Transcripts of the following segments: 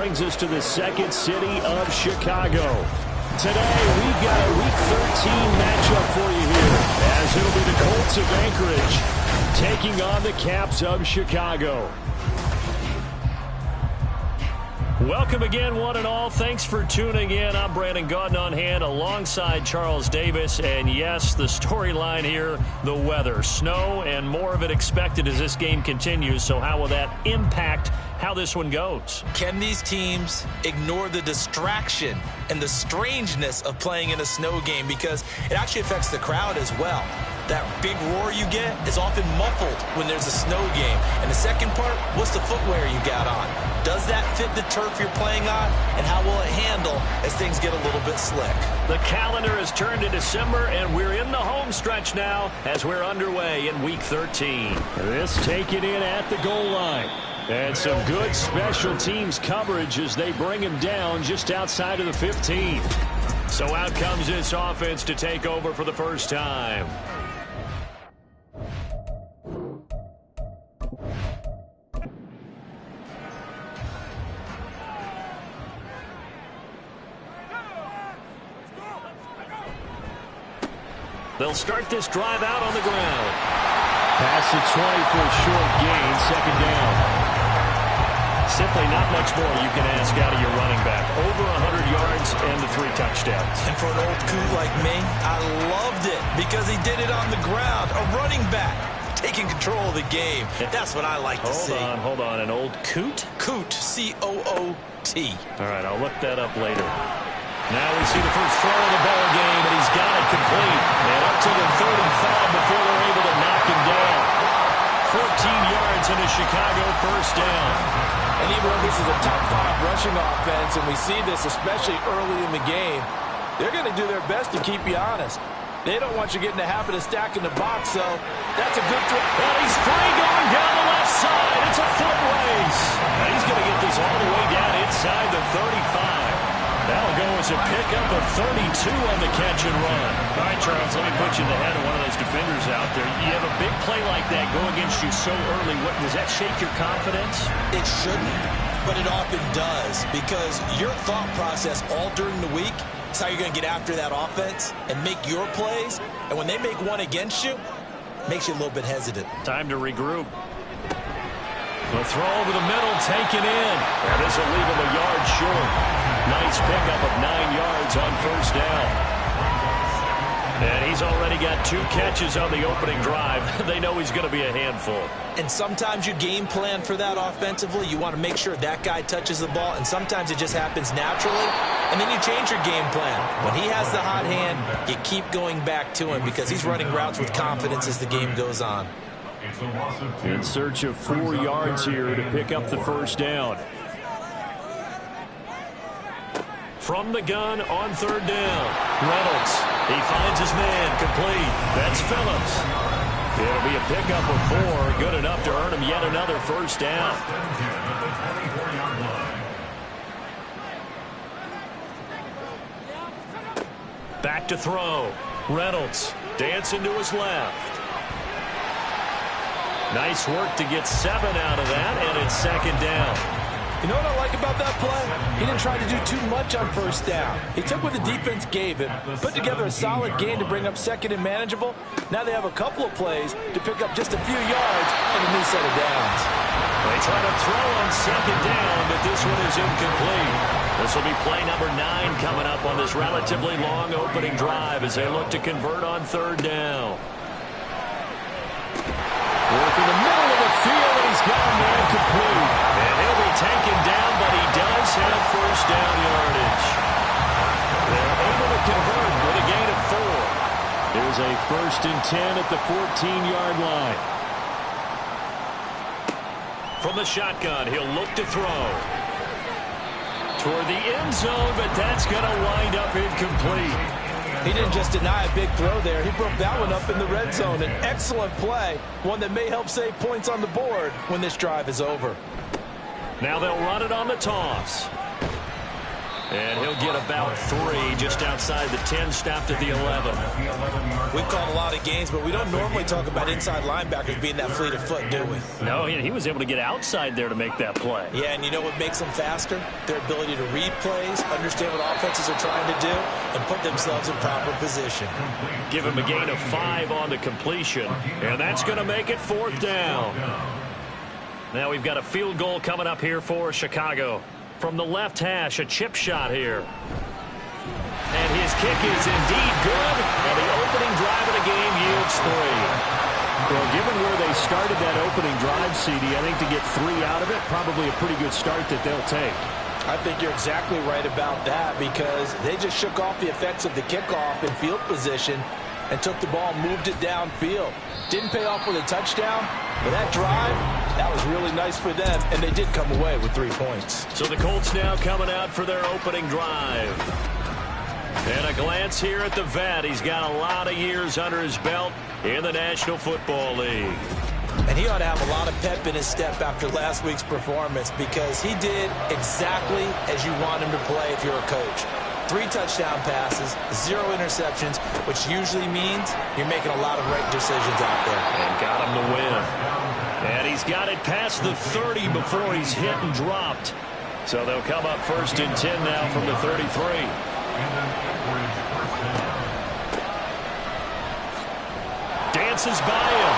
brings us to the second city of Chicago. Today, we've got a Week 13 matchup for you here, as it'll be the Colts of Anchorage taking on the Caps of Chicago. Welcome again, one and all. Thanks for tuning in. I'm Brandon Gaudin on hand alongside Charles Davis. And yes, the storyline here, the weather. Snow and more of it expected as this game continues. So how will that impact how this one goes? Can these teams ignore the distraction and the strangeness of playing in a snow game? Because it actually affects the crowd as well. That big roar you get is often muffled when there's a snow game. And the second part, what's the footwear you got on? Does that fit the turf you're playing on? And how will it handle as things get a little bit slick? The calendar has turned to December, and we're in the home stretch now as we're underway in Week 13. This taken in at the goal line. And some good special teams coverage as they bring him down just outside of the 15. So out comes this offense to take over for the first time. They'll start this drive out on the ground. Past the 20 for a short gain, second down. Simply not much more you can ask out of your running back. Over 100 yards and the 3 touchdowns. And for an old coot like me, I loved it because he did it on the ground. A running back taking control of the game. That's what I like to see. Hold on. An old coot? Coot, C-O-O-T. All right, I'll look that up later. Now we see the first throw of the ball game, and he's got it complete. And up to the 35 before they're able to knock him down. 14 yards in a Chicago first down. And even though this is a top 5 rushing offense, and we see this especially early in the game, they're going to do their best to keep you honest. They don't want you getting the habit of stacking the box, so that's a good throw. And he's free going down the left side. It's a foot race. And he's going to get this all the way down inside the 35. That'll go as a pickup of 32 on the catch and run. All right, Charles, let me put you in the head of one of those defenders out there. You have a big play like that go against you so early. Does that shake your confidence? It shouldn't, but it often does because your thought process all during the week is how you're going to get after that offense and make your plays. And when they make one against you, it makes you a little bit hesitant. Time to regroup. The throw over the middle, taken in. And this will leave him a yard short. Nice pickup of 9 yards on first down. And he's already got 2 catches on the opening drive. They know he's going to be a handful. And sometimes you game plan for that offensively. You want to make sure that guy touches the ball, and sometimes it just happens naturally. And then you change your game plan. When he has the hot hand, you keep going back to him because he's running routes with confidence as the game goes on. In search of 4 yards here to pick up the first down. From the gun on third down. Reynolds. He finds his man complete. That's Phillips. It'll be a pickup of 4. Good enough to earn him yet another first down. Back to throw. Reynolds dancing to his left. Nice work to get 7 out of that, and it's second down. You know what I like about that play? He didn't try to do too much on first down. He took what the defense gave him, put together a solid gain to bring up second and manageable. Now they have a couple of plays to pick up just a few yards and a new set of downs. They try to throw on second down, but this one is incomplete. This will be play number 9 coming up on this relatively long opening drive as they look to convert on third down. Working the middle of the field, and he's got a man complete. And he'll be taken down, but he does have first down yardage. They're able to convert with a gain of 4. There's a 1st and 10 at the 14-yard line. From the shotgun, he'll look to throw. Toward the end zone, but that's going to wind up incomplete. He didn't just deny a big throw there. He broke that one up in the red zone. An excellent play, one that may help save points on the board when this drive is over. Now they'll run it on the toss. And he'll get about 3 just outside the 10, stopped at the 11. We've called a lot of games, but we don't normally talk about inside linebackers being that fleet of foot, do we? No, he was able to get outside there to make that play. Yeah, and you know what makes them faster? Their ability to read plays, understand what offenses are trying to do, and put themselves in proper position. Give him a gain of 5 on the completion, and that's going to make it 4th down. Now we've got a field goal coming up here for Chicago. From the left hash, a chip shot here. And his kick is indeed good, and the opening drive of the game yields 3. Well, given where they started that opening drive, CD, I think to get 3 out of it, probably a pretty good start that they'll take. I think you're exactly right about that because they just shook off the effects of the kickoff in field position and took the ball and moved it downfield. Didn't pay off with a touchdown, but that drive, that was really nice for them, and they did come away with 3 points. So the Colts now coming out for their opening drive. And a glance here at the vet. He's got a lot of years under his belt in the National Football League. And he ought to have a lot of pep in his step after last week's performance because he did exactly as you want him to play if you're a coach. 3 touchdown passes, 0 interceptions, which usually means you're making a lot of right decisions out there. And got him to win. And he's got it past the 30 before he's hit and dropped. So they'll come up 1st and 10 now from the 33. Dances by him.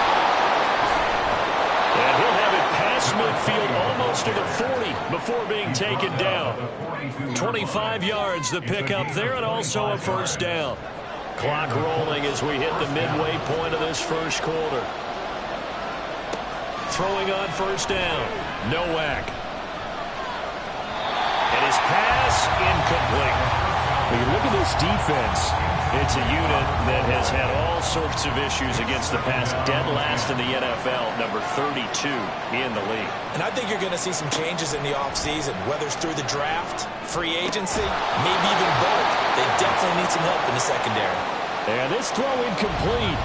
And he'll have it past midfield almost to the 40 before being taken down. 25 yards the pickup there and also a 1st down. Clock rolling as we hit the midway point of this 1st quarter. Throwing on 1st down. Nowak. And his pass incomplete. When you look at this defense, it's a unit that has had all sorts of issues against the pass. Dead last in the NFL, number 32 in the league. And I think you're going to see some changes in the offseason, whether it's through the draft, free agency, maybe even both. They definitely need some help in the secondary. And this throw incomplete.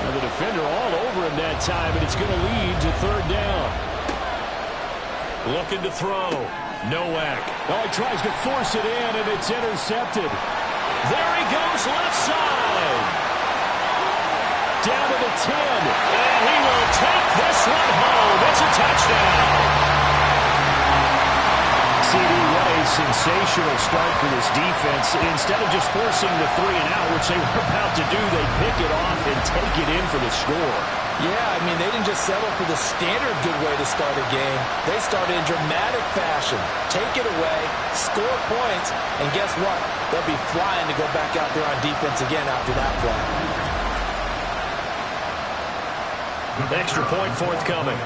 Now the defender all over him that time, and it's going to lead to 3rd down. Looking to throw. Nowak. Oh, he tries to force it in, and it's intercepted. There he goes, left side. Down to the 10, and he will take this one home. It's a touchdown. CD, what a sensational start for this defense. Instead of just forcing the 3 and out, which they were about to do, they pick it off and take it in for the score. Yeah, I mean, they didn't just settle for the standard good way to start a game. They started in dramatic fashion. Take it away, score points, and guess what? They'll be flying to go back out there on defense again after that play. Extra point forthcoming.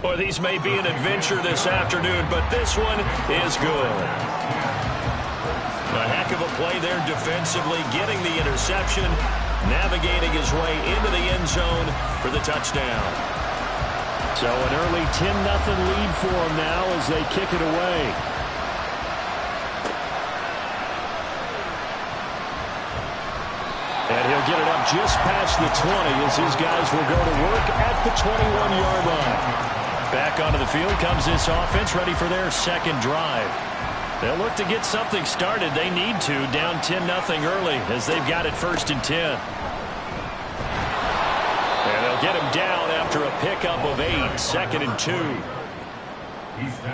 Boy, these may be an adventure this afternoon, but this one is good. A heck of a play there defensively, getting the interception, navigating his way into the end zone for the touchdown. So an early 10-0 lead for him now as they kick it away. And he'll get it up just past the 20 as his guys will go to work at the 21-yard line. Back onto the field comes this offense, ready for their 2nd drive. They'll look to get something started. They need to, down 10-0 early as they've got it 1st and 10. And they'll get him down after a pickup of 8, 2nd and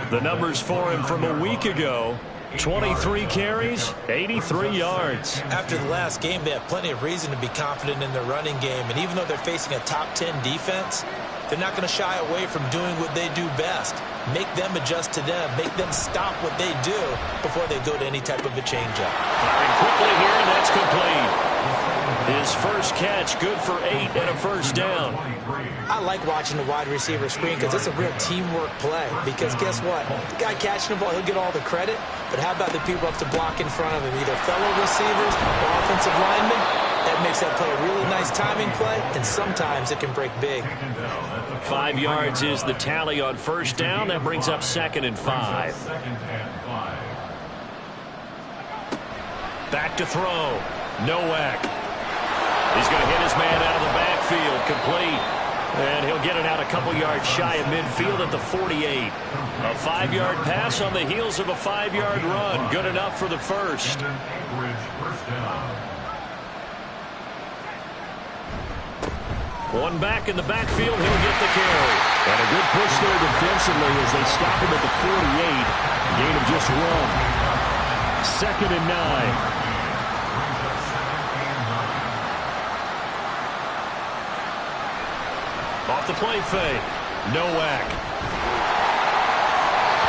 2. The numbers for him from a week ago, 23 carries, 83 yards. After the last game, they have plenty of reason to be confident in their running game. And even though they're facing a top 10 defense, they're not going to shy away from doing what they do best. Make them adjust to them. Make them stop what they do before they go to any type of a change-up. Firing quickly here, and that's complete. His first catch, good for 8 and a 1st down. I like watching the wide receiver screen because it's a real teamwork play. Because guess what? The guy catching the ball, he'll get all the credit. But how about the people up to block in front of him, either fellow receivers or offensive linemen? That makes that play a really nice timing play, and sometimes it can break big. 5 yards is the tally on 1st down. That brings up 2nd and 5. Back to throw. Nowak. He's going to hit his man out of the backfield. Complete. And he'll get it out a couple yards shy of midfield at the 48. A 5-yard pass on the heels of a 5-yard run. Good enough for the first. One back in the backfield. He'll get the carry. And a good push there defensively as they stop him at the 48. Gain of just 1. 2nd and 9. Off the play fake. Nowak.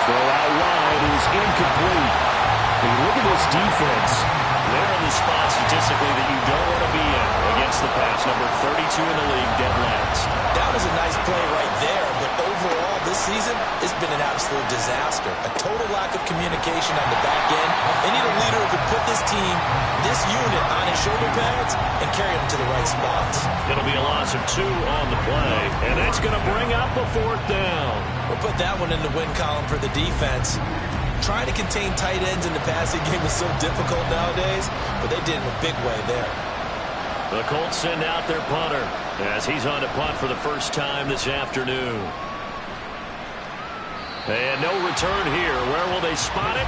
Throw out wide is incomplete. Hey, look at this defense. They're in the spot statistically that you don't want to be in against the pass. Number 32 in the league, dead last. That was a nice play right there, but overall this season, it's been an absolute disaster. A total lack of communication on the back end. They need a leader who could put this team, this unit, on his shoulder pads and carry them to the right spots. It'll be a loss of 2 on the play, and that's going to bring up a 4th down. We'll put that one in the win column for the defense. Trying to contain tight ends in the passing game is so difficult nowadays, but they did in a big way there. The Colts send out their punter as he's on to punt for the first time this afternoon. And no return here. Where will they spot it?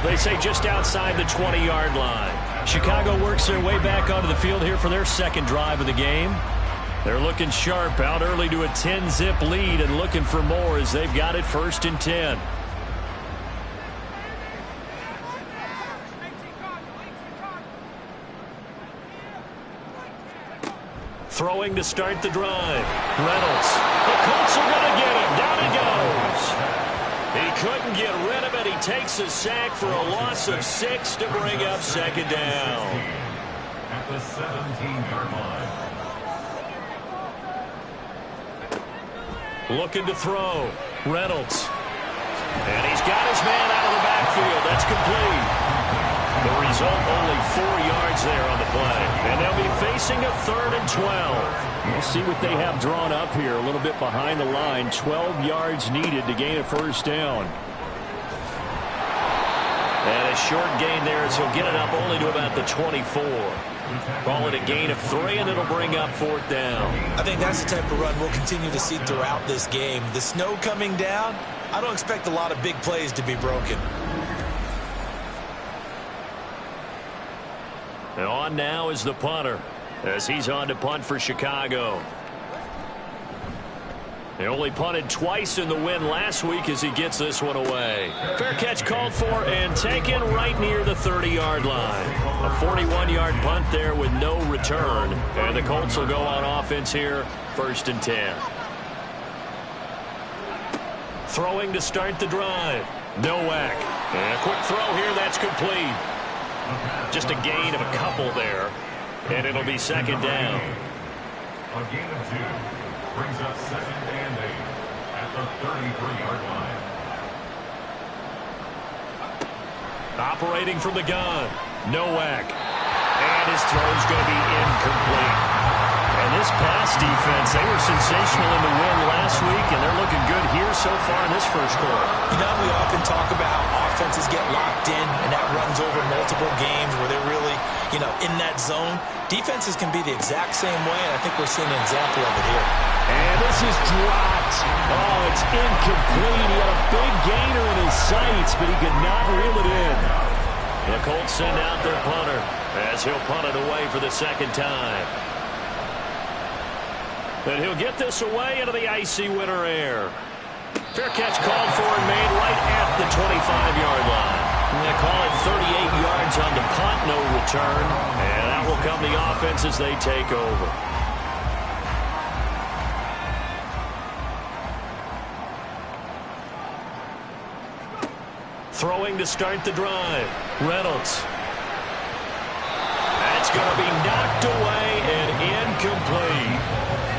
They say just outside the 20-yard line. Chicago works their way back onto the field here for their 2nd drive of the game. They're looking sharp, out early to a 10-zip lead and looking for more as they've got it 1st and 10. Throwing to start the drive. Reynolds. The Colts are going to get him. Down he goes. He couldn't get rid of it. He takes a sack for a loss of 6 to bring up 2nd down. At the 17-yard line. Looking to throw. Reynolds. And he's got his man out of the backfield. That's complete. The result, only 4 yards there on the play. And they'll be facing a 3rd and 12. We'll see what they have drawn up here. A little bit behind the line. 12 yards needed to gain a 1st down. And a short gain there as he'll get it up only to about the 24. Call it a gain of 3, and it'll bring up 4th down. I think that's the type of run we'll continue to see throughout this game. The snow coming down, I don't expect a lot of big plays to be broken. And on now is the punter as he's on to punt for Chicago. They only punted twice in the win last week as he gets this one away. Fair catch called for and taken right near the 30-yard line. A 41-yard punt there with no return. And the Colts will go on offense here, 1st and 10. Throwing to start the drive. Nowak. And a quick throw here, that's complete. Just a gain of a couple there. And it'll be 2nd down. A gain of 2 brings up 2nd and 8 at the 33-yard line. Operating from the gun. Nowak. And his throw's going to be incomplete. And this pass defense, they were sensational in the win last week, and they're looking good here so far in this 1st quarter. You know, we often talk about offenses get locked in, and that runs over multiple games where they're really, in that zone. Defenses can be the exact same way, and I think we're seeing an example of it here. And this is dropped. Oh, it's incomplete. He had a big gainer in his sights, but he could not reel it in. The Colts send out their punter as he'll punt it away for the 2nd time. And he'll get this away into the icy winter air. Fair catch called for and made right at the 25-yard line. And they call it 38 yards on the punt, no return. And that will come the offense as they take over. Throwing to start the drive. Reynolds. That's going to be knocked away and incomplete.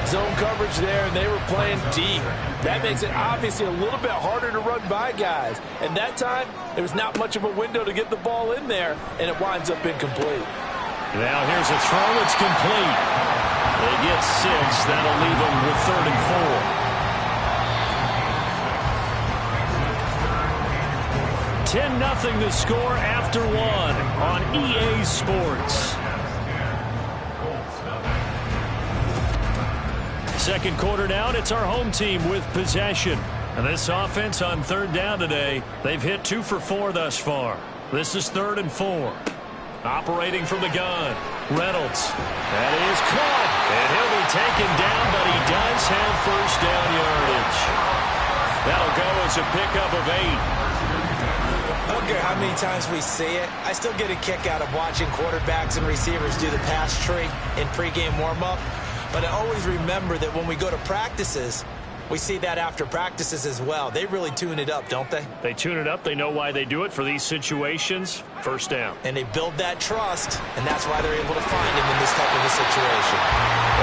Zone coverage there, and they were playing deep. That makes it obviously a little bit harder to run by guys. And that time, there was not much of a window to get the ball in there, and it winds up incomplete. Now here's a throw that's complete. They get 6. That'll leave them with 3rd and 4. 10-0 to score after 1 on EA Sports. 7 second quarter now, and it's our home team with possession. And this offense on third down today, they've hit 2 for 4 thus far. This is 3rd and 4. Operating from the gun, Reynolds. That is caught, and he'll be taken down, but he does have first down yardage. That'll go as a pickup of 8. I don't care how many times we see it. I still get a kick out of watching quarterbacks and receivers do the pass tree in pregame warm-up. But I always remember that when we go to practices, we see that after practices as well. They really tune it up, don't they? They tune it up. They know why they do it for these situations. First down. And they build that trust, and that's why they're able to find him in this type of a situation.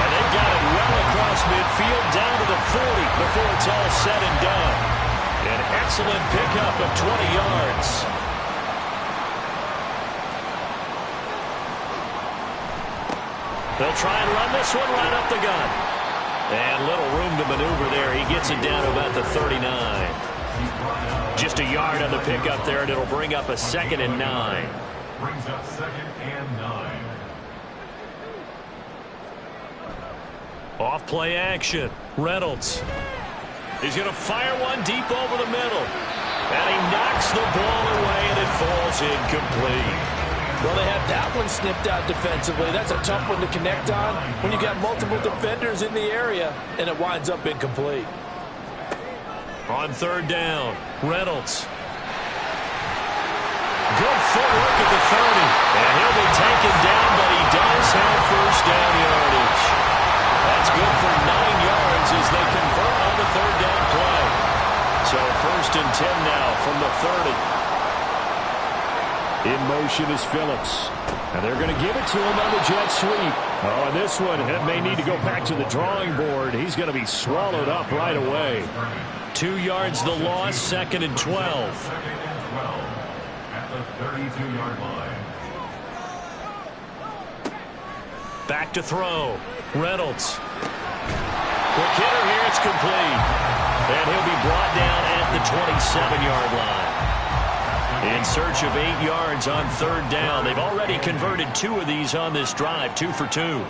And they've got it well across midfield down to the 40 before it's all said and done. An excellent pickup of 20 yards. They'll try and run this one right up the gut. And little room to maneuver there. He gets it down to about the 39. Just a yard on the pickup there, and it'll bring up a 2nd and 9. Brings up 2nd and 9. Off play action. Reynolds. He's going to fire one deep over the middle. And he knocks the ball away, and it falls incomplete. Well, they had that one snipped out defensively. That's a tough one to connect on when you got multiple defenders in the area, and it winds up incomplete. On third down, Reynolds. Good footwork at the 30. And he'll be taken down, but he does have first down yardage. That's good for 9 yards as they convert on the third down play. So 1st and 10 now from the 30. In motion is Phillips. And they're going to give it to him on the jet sweep. Oh, and this one may need to go back to the drawing board. He's going to be swallowed up right away. 2 yards the loss, 2nd and 12. 2nd and 12 at the 32-yard line. Back to throw. Reynolds. Quick hitter here. It's complete. And he'll be brought down at the 27-yard line. In search of 8 yards on third down. They've already converted 2 of these on this drive, 2 for 2.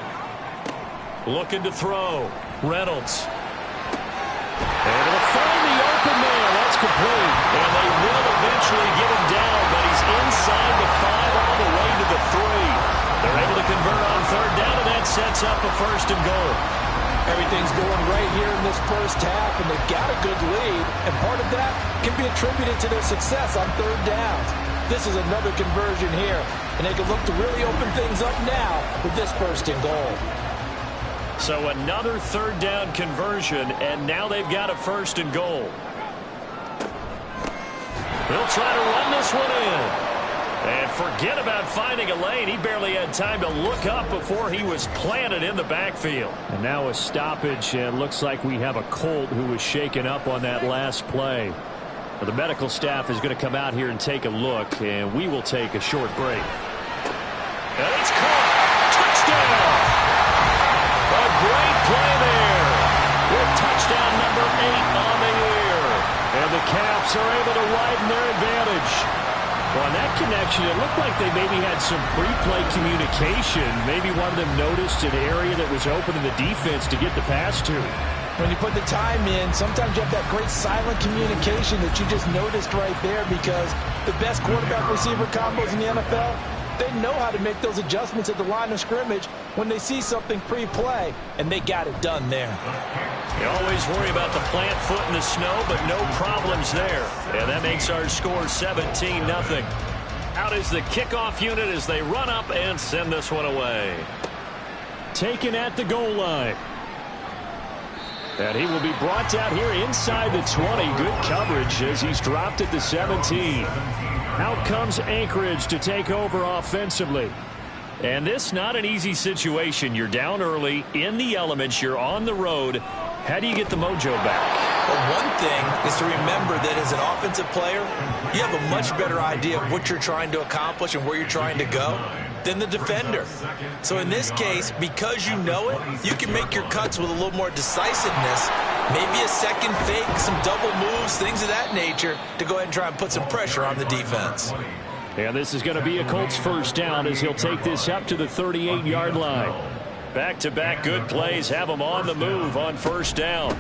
Looking to throw. Reynolds. And it'll find the open man. That's complete. And they will eventually get him down, but he's inside the 5 all the way to the 3. They're able to convert on third down, and that sets up a 1st and goal. Everything's going right here in this first half, and they've got a good lead, and part of that can be attributed to their success on third downs. This is another conversion here, and they can look to really open things up now with this 1st and goal. So another third down conversion, and now they've got a 1st and goal. They'll try to run this one in. And forget about finding a lane. He barely had time to look up before he was planted in the backfield. And now a stoppage, and looks like we have a Colt who was shaken up on that last play. Well, the medical staff is going to come out here and take a look, and we will take a short break. And it's caught. Touchdown! A great play there. With touchdown number 8 on the year. And the Caps are able to widen their advantage. Well, on that connection, it looked like they maybe had some pre-play communication. Maybe one of them noticed an area that was open in the defense to get the pass to. When you put the time in, sometimes you have that great silent communication that you just noticed right there, because the best quarterback-receiver combos in the NFL, they know how to make those adjustments at the line of scrimmage when they see something pre-play, and they got it done there. You always worry about the plant foot in the snow, but no problems there. And that makes our score 17-0. Out is the kickoff unit as they run up and send this one away. Taken at the goal line. And he will be brought down here inside the 20. Good coverage as he's dropped at the 17. Out comes Anchorage to take over offensively. And this not an easy situation. You're down early, in the elements, you're on the road. How do you get the mojo back? Well, one thing is to remember that as an offensive player, you have a much better idea of what you're trying to accomplish and where you're trying to go than the defender. So in this case, because you know it, you can make your cuts with a little more decisiveness, maybe a second fake, some double moves, things of that nature, to go ahead and try and put some pressure on the defense. And this is going to be a Colts 1st down as he'll take this up to the 38-yard line. Back-to-back good plays have them on the move on first down.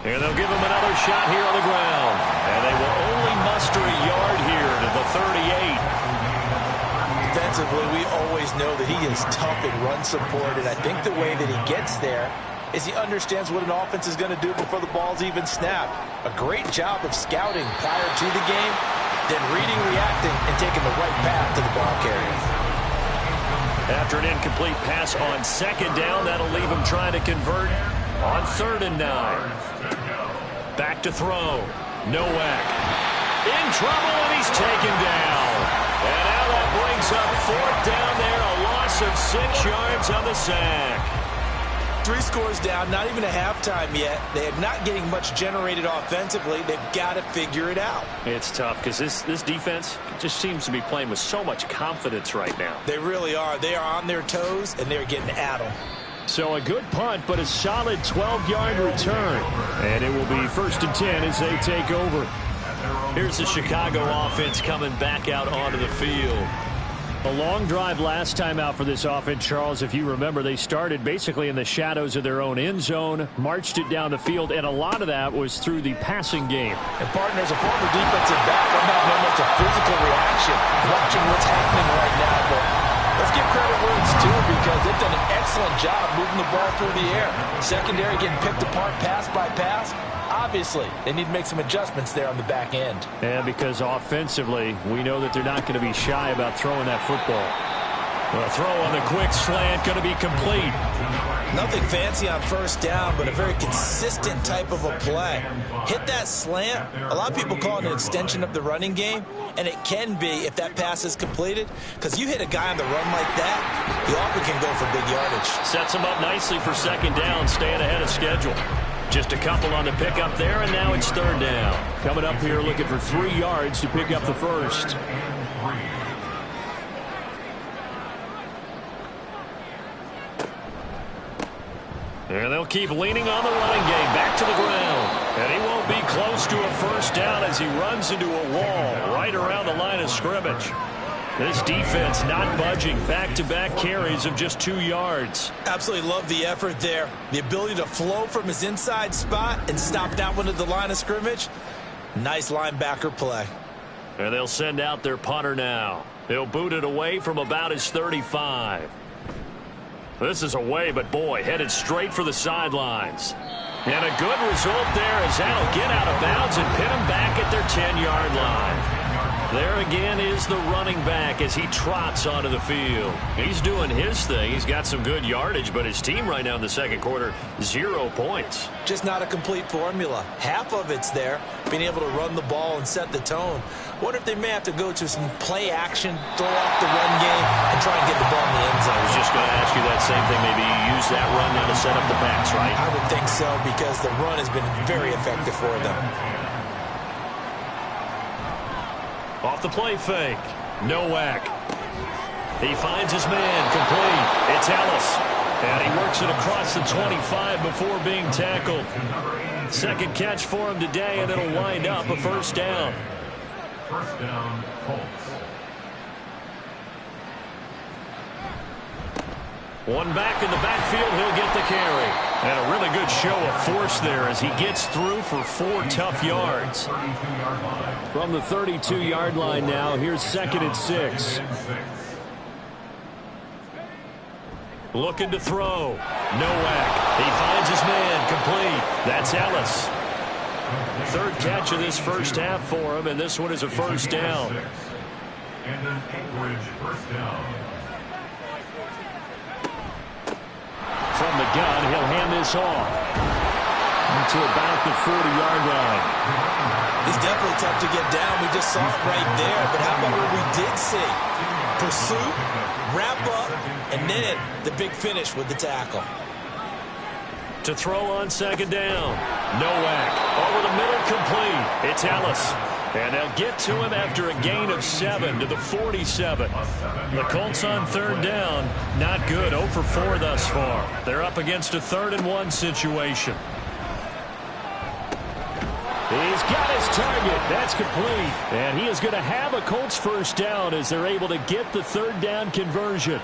And they'll give him another shot here on the ground. And they will only muster a yard here to the 38. Defensively, we always know that he is tough in run support, and I think the way that he gets there is he understands what an offense is going to do before the ball's even snapped. A great job of scouting prior to the game, then reading, reacting, and taking the right path to the ball carrier. After an incomplete pass on second down, that'll leave him trying to convert on 3rd and 9. Back to throw. Nowak in trouble, and he's taken down. And now that brings up 4th down there, a loss of 6 yards on the sack. 3 scores down, not even a halftime yet. They are not getting much generated offensively. They've got to figure it out. It's tough because this defense just seems to be playing with so much confidence right now. They really are. They are on their toes, and they're getting at them. So a good punt, but a solid 12-yard return. And it will be 1st and 10 as they take over. Here's the Chicago offense coming back out onto the field. A long drive last time out for this offense, Charles. If you remember, they started basically in the shadows of their own end zone, marched it down the field, and a lot of that was through the passing game. And partners, a former defensive back, I'm having almost a physical reaction watching what's happening right now. But let's give credit where it's due because they've done an excellent job moving the ball through the air. Secondary getting picked apart pass by pass. Obviously, they need to make some adjustments there on the back end. And because offensively, we know that they're not going to be shy about throwing that football. A throw on the quick slant going to be complete. Nothing fancy on first down, but a very consistent type of a play. Hit that slant. A lot of people call it an extension of the running game, and it can be if that pass is completed, because you hit a guy on the run like that, he often can go for big yardage. Sets him up nicely for 2nd down, staying ahead of schedule. Just a couple on the pickup there, and now it's 3rd down. Coming up here looking for 3 yards to pick up the first. And they'll keep leaning on the running game. Back to the ground. And he won't be close to a first down as he runs into a wall right around the line of scrimmage. This defense not budging. Back-to-back carries of just 2 yards. Absolutely love the effort there. The ability to flow from his inside spot and stop that one at the line of scrimmage. Nice linebacker play. And they'll send out their punter now. He'll boot it away from about his 35. This is away, but boy, headed straight for the sidelines. And a good result there as that'll get out of bounds and pin him back at their 10-yard line. There again is the running back as he trots onto the field. He's doing his thing. He's got some good yardage, but his team right now in the 2nd quarter, 0 points. Just not a complete formula. Half of it's there, being able to run the ball and set the tone. Wonder if they may have to go to some play action, throw off the run game, and try and get the ball in the end zone. I was just going to ask you that same thing. Maybe use that run now to set up the pass, right? I would think so because the run has been very effective for them. Off the play fake. Nowak. He finds his man. Complete. It's Ellis. And he works it across the 25 before being tackled. 2nd catch for him today, and it'll wind up a 1st down. 1st down, Colts. One back in the backfield. He'll get the carry. And a really good show of force there as he gets through for 4 tough yards. From the 32-yard line now, here's 2nd and 6. Looking to throw. Nowak. He finds his man. Complete. That's Ellis. 3rd catch of this first half for him, and this one is a 1st down. And an Anchorage 1st down. From the gun, he'll hand this off to about the 40-yard line. He's definitely tough to get down. We just saw it right there. But how about what we did see? Pursuit, wrap up, and then the big finish with the tackle. To throw on 2nd down. Nowak over the middle, complete. It's Ellis. And they'll get to him after a gain of 7 to the 47. The Colts on 3rd down. Not good. 0 for 4 thus far. They're up against a 3rd and 1 situation. He's got his target. That's complete. And he is going to have a Colts 1st down as they're able to get the 3rd down conversion.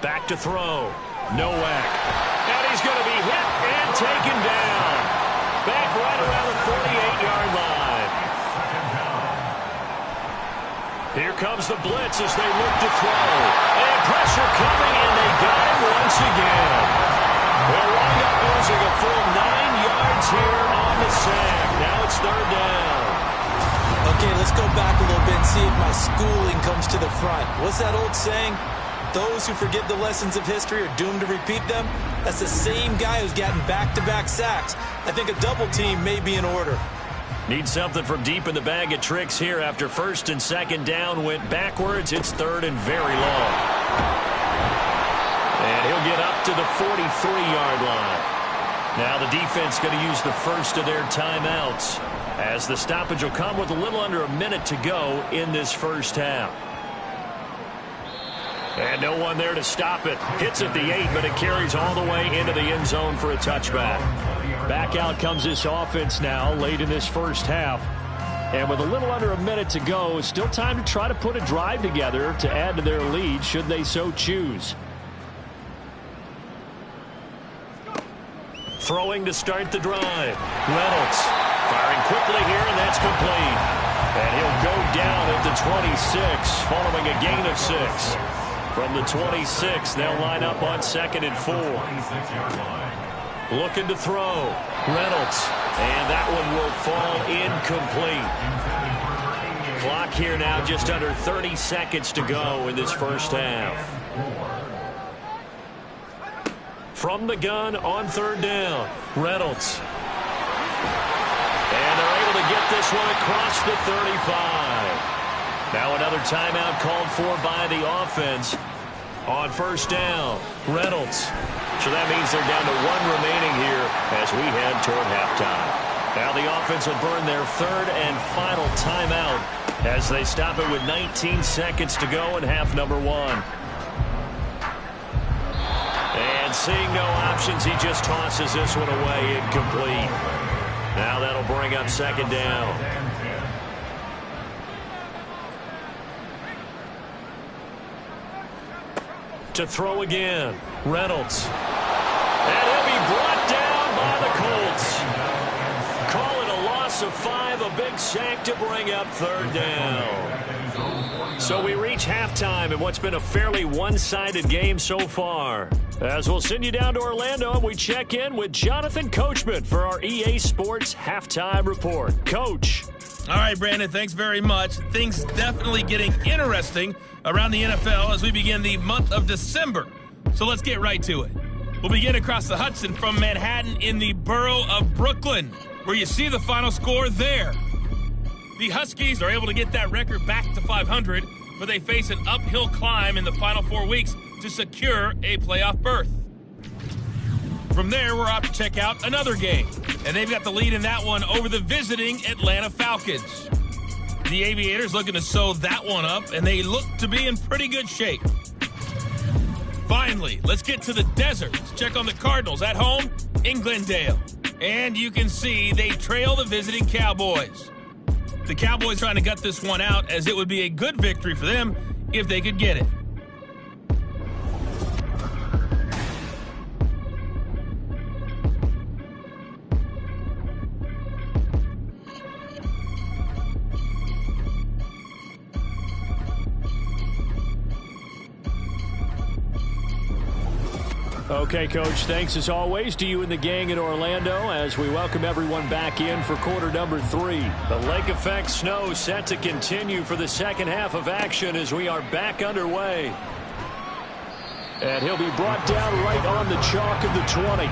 Back to throw. Nowak. And he's going to be hit and taken down. Back right around the 48-yard line. Here comes the blitz as they look to throw. And pressure coming, and they got him once again. They'll wind up losing a full 9 yards here on the sack. Now it's third down. Okay, let's go back a little bit and see if my schooling comes to the front. What's that old saying? Those who forget the lessons of history are doomed to repeat them. That's the same guy who's gotten back-to-back sacks. I think a double team may be in order. Need something from deep in the bag of tricks here after first and second down went backwards. It's third and very long. And he'll get up to the 43-yard line. Now the defense going to use the first of their timeouts, as the stoppage will come with a little under a minute to go in this first half. And no one there to stop it. Hits at the 8, but it carries all the way into the end zone for a touchback. Back out comes this offense now late in this first half. And with a little under a minute to go, still time to try to put a drive together to add to their lead should they so choose. Throwing to start the drive. Reynolds firing quickly here, and that's complete. And he'll go down at the 26 following a gain of 6. From the 26, they'll line up on 2nd and 4. Looking to throw. Reynolds. And that one will fall incomplete. Clock here now just under 30 seconds to go in this first half. From the gun on third down. Reynolds. And they're able to get this one across the 35. Now another timeout called for by the offense on first down. Reynolds. So that means they're down to 1 remaining here as we head toward halftime. Now the offense will burn their third and final timeout as they stop it with 19 seconds to go in half number 1. And seeing no options, he just tosses this one away incomplete. Now that'll bring up second down. To throw again. Reynolds. And he'll be brought down by the Colts. Call it a loss of 5, a big sack to bring up third down. So we reach halftime in what's been a fairly one-sided game so far. As we'll send you down to Orlando, and we check in with Jonathan Coachman for our EA Sports Halftime Report. Coach. All right, Brandon, thanks very much. Things definitely getting interesting around the NFL as we begin the month of December. So let's get right to it. We'll begin across the Hudson from Manhattan in the borough of Brooklyn, where you see the final score there. The Huskies are able to get that record back to 500, but they face an uphill climb in the final 4 weeks to secure a playoff berth. From there, we're off to check out another game, and they've got the lead in that one over the visiting Atlanta Falcons. The Aviators looking to sew that one up, and they look to be in pretty good shape. Finally, let's get to the desert to check on the Cardinals at home in Glendale. And you can see they trail the visiting Cowboys. The Cowboys trying to gut this one out, as it would be a good victory for them if they could get it. Okay, Coach, thanks as always to you and the gang in Orlando as we welcome everyone back in for quarter number 3. The lake effect snow set to continue for the second half of action as we are back underway. And he'll be brought down right on the chalk of the 20.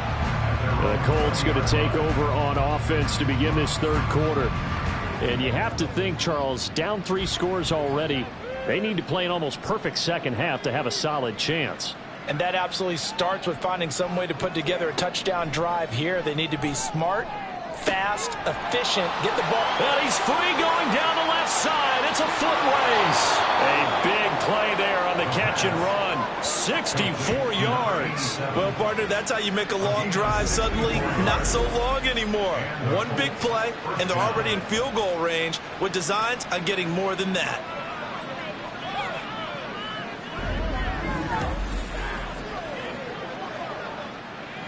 The Colts going to take over on offense to begin this third quarter. And you have to think, Charles, down 3 scores already. They need to play an almost perfect second half to have a solid chance. And that absolutely starts with finding some way to put together a touchdown drive here. They need to be smart, fast, efficient, get the ball. Well, he's free going down the left side. It's a foot race. A big play there on the catch and run. 64 yards. Well, partner, that's how you make a long drive suddenly not so long anymore. One big play, and they're already in field goal range with designs on getting more than that.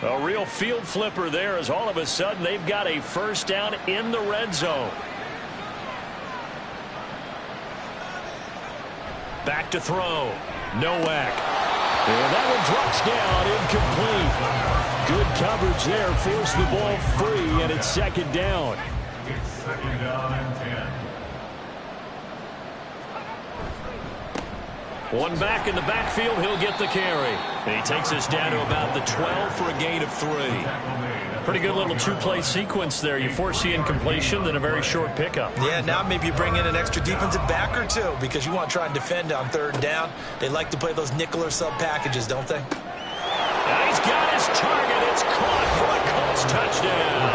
A real field flipper there, as all of a sudden they've got a first down in the red zone. Back to throw. Nowak. And that one drops down, incomplete. Good coverage there, forced the ball free, and it's second down. It's second down and 10. One back in the backfield, he'll get the carry. And he takes us down to about the 12 for a gain of 3. Pretty good little two-play sequence there. You force the incompletion, then a very short pickup. Yeah, now maybe you bring in an extra defensive back or two because you want to try and defend on third down. They like to play those nickel or sub packages, don't they? Now he's got his target. It's caught for a Colts touchdown.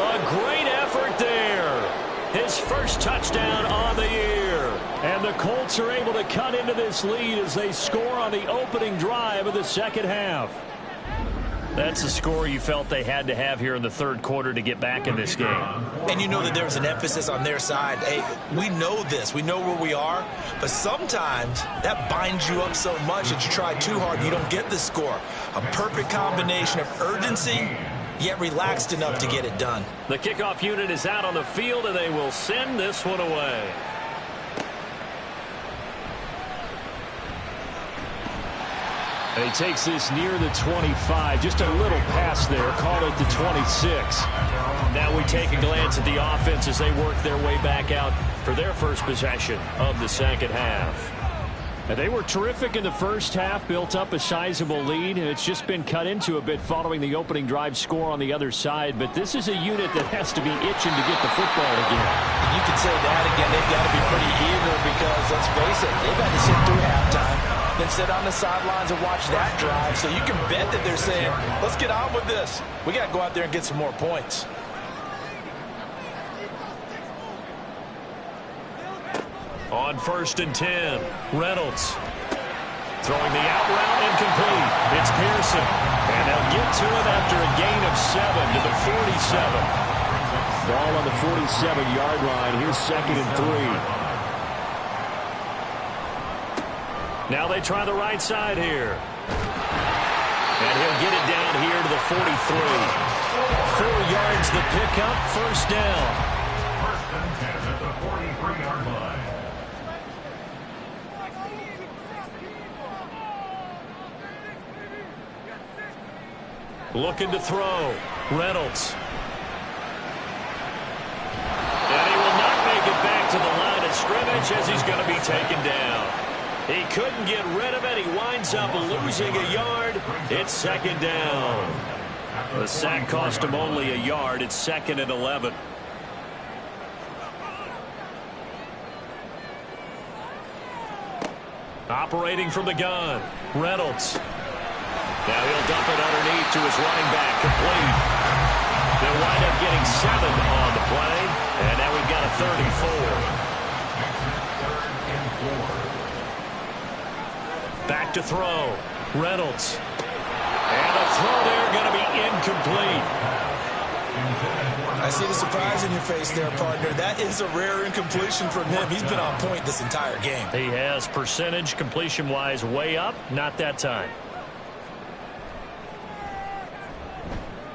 A great effort there. His first touchdown on the year. And the Colts are able to cut into this lead as they score on the opening drive of the second half. That's the score you felt they had to have here in the third quarter to get back in this game. And you know that there's an emphasis on their side. Hey, we know this. We know where we are. But sometimes that binds you up so much that you try too hard, you don't get the score. A perfect combination of urgency, yet relaxed enough to get it done. The kickoff unit is out on the field, and they will send this one away. He takes this near the 25. Just a little pass there. Call it the 26. Now we take a glance at the offense as they work their way back out for their first possession of the second half. And they were terrific in the first half, built up a sizable lead, and it's just been cut into a bit following the opening drive score on the other side. But this is a unit that has to be itching to get the football again. You could say that again. They've got to be pretty eager because, let's face it, they've had to sit through halftime, then sit on the sidelines and watch that drive. So you can bet that they're saying, let's get on with this. We got to go out there and get some more points. On 1st and 10, Reynolds throwing the out route, incomplete. It's Pearson, and they'll get to it after a gain of 7 to the 47. Ball on the 47-yard line. Here's 2nd and 3. Now they try the right side here. And he'll get it down here to the 43. 4 yards the pickup, first down. 1st and 10 at the 43-yard line. Looking to throw. Reynolds. And he will not make it back to the line of scrimmage as he's going to be taken down. He couldn't get rid of it. He winds up losing a yard. It's 2nd down. The sack cost him only a yard. It's 2nd and 11. Operating from the gun. Reynolds. Now he'll dump it underneath to his running back, complete. They'll wind up getting 7 on the play, and now we've got a 34. Back to throw. Reynolds. And a throw there going to be incomplete. I see the surprise in your face there, partner. That is a rare incompletion from him. He's been on point this entire game. He has percentage completion-wise way up, not that time.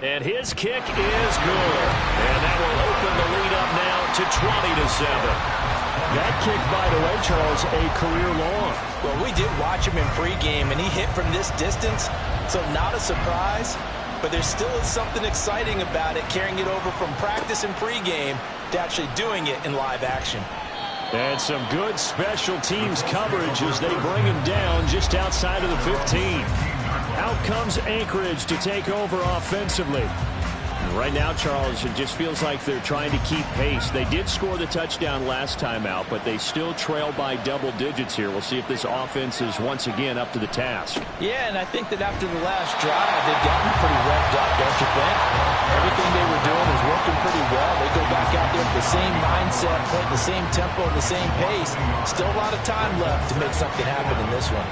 And his kick is good. And that will open the lead up now to 20-7. That kick, by the way, Charles, a career long. Well, we did watch him in pregame, and he hit from this distance, so not a surprise. But there still is something exciting about it, carrying it over from practice and pregame to actually doing it in live action. And some good special teams coverage as they bring him down just outside of the 15. Out comes Anchorage to take over offensively. Right now, Charles, it just feels like they're trying to keep pace. They did score the touchdown last time out, but they still trail by double digits here. We'll see if this offense is once again up to the task. Yeah, and I think that after the last drive, they've gotten pretty revved up, don't you think? Everything they were doing is working pretty well. They go back out there with the same mindset, playing the same tempo and the same pace. Still a lot of time left to make something happen in this one.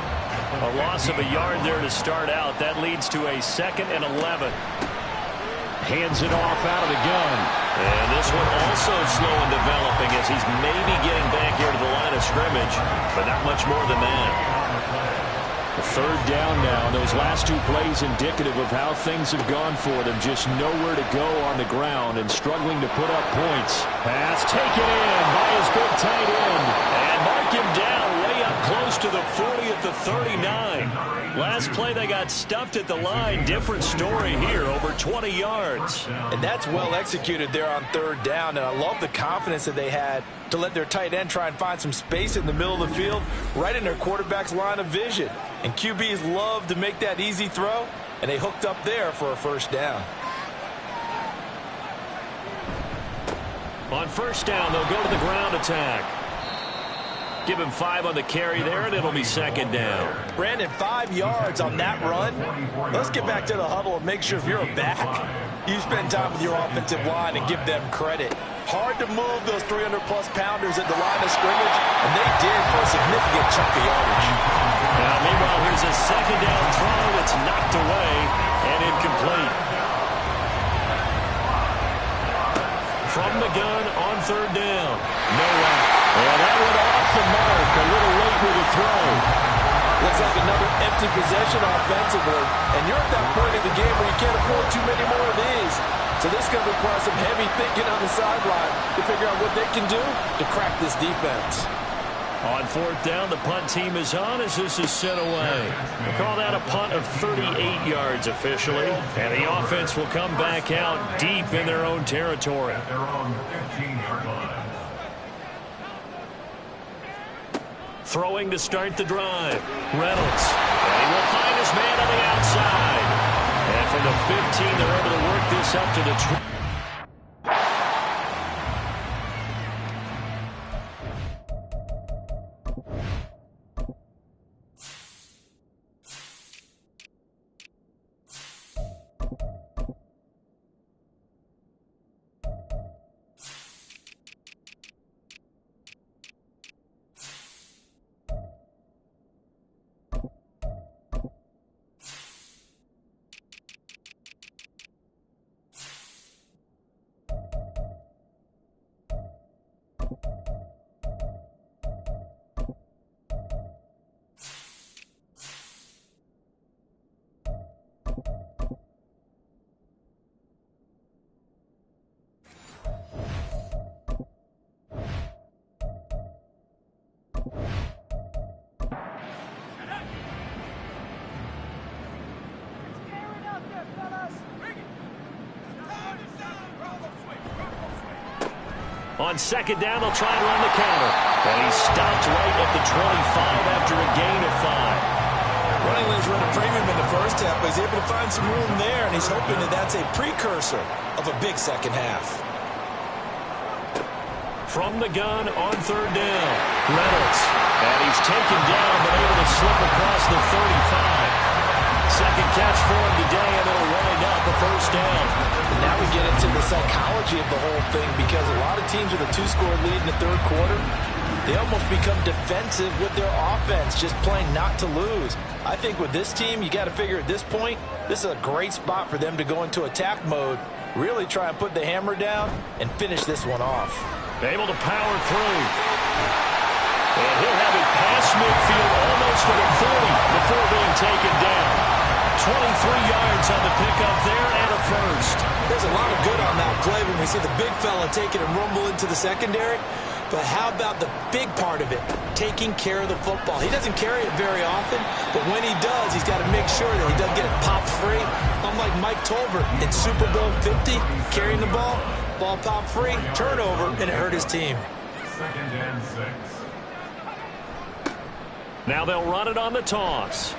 A loss of a yard there to start out. That leads to a 2nd and 11. Hands it off out of the gun. And this one also slow in developing as he's maybe getting back here to the line of scrimmage, but not much more than that. A third down now, and those last two plays indicative of how things have gone for them. Just nowhere to go on the ground and struggling to put up points. Pass taken in by his big tight end. And mark him down way up close to the 40 at the 39. Last play they got stuffed at the line. Different story here, over 20 yards. And that's well executed there on third down, and I love the confidence that they had to let their tight end try and find some space in the middle of the field, right in their quarterback's line of vision. And QBs love to make that easy throw, and they hooked up there for a first down. On first down, they'll go to the ground attack. Give him 5 on the carry there, and it'll be second down. Brandon, 5 yards on that run. Let's get back to the huddle and make sure if you're a back, you spend time with your offensive line and give them credit. Hard to move those 300-plus pounders at the line of scrimmage, and they did for a significant chunk of yardage. Now, meanwhile, here's a second down throw. It's knocked away and incomplete. From the gun on third down. No way. And that went off the mark. A little late with the throw. Looks like another empty possession offensively. And you're at that point in the game where you can't afford too many more of these. So this is going to require some heavy thinking on the sideline to figure out what they can do to crack this defense. On fourth down, the punt team is on as this is sent away. We'll call that a punt of 38 yards officially. And the offense will come back out deep in their own territory. At their own 15-yard line. Throwing to start the drive. Reynolds. And he will find his man on the outside. And from the 15, they're able to work this up to the 20. On second down, they'll try and run the counter. And he's stopped right at the 25 after a gain of 5. Running lanes run a premium in the first half, but he's able to find some room there, and he's hoping that that's a precursor of a big second half. From the gun on third down, Reynolds. And he's taken down, but able to slip across the 35. Second catch for him today, and it'll wind up a first down. And now we get into the psychology of the whole thing, because a lot of teams with a 2-score lead in the third quarter, they almost become defensive with their offense, just playing not to lose. I think with this team, you got to figure at this point, this is a great spot for them to go into attack mode, really try and put the hammer down and finish this one off. Able to power through. And he'll have it past midfield almost to the 40 before being taken down. 23 yards on the pickup there and a first. There's a lot of good on that play when we see the big fella take it and rumble into the secondary. But how about the big part of it, taking care of the football? He doesn't carry it very often, but when he does, he's got to make sure that he doesn't get it popped free. Unlike Mike Tolbert in Super Bowl 50, carrying the ball popped free, turnover, and it hurt his team. Second and 6. Now they'll run it on the toss.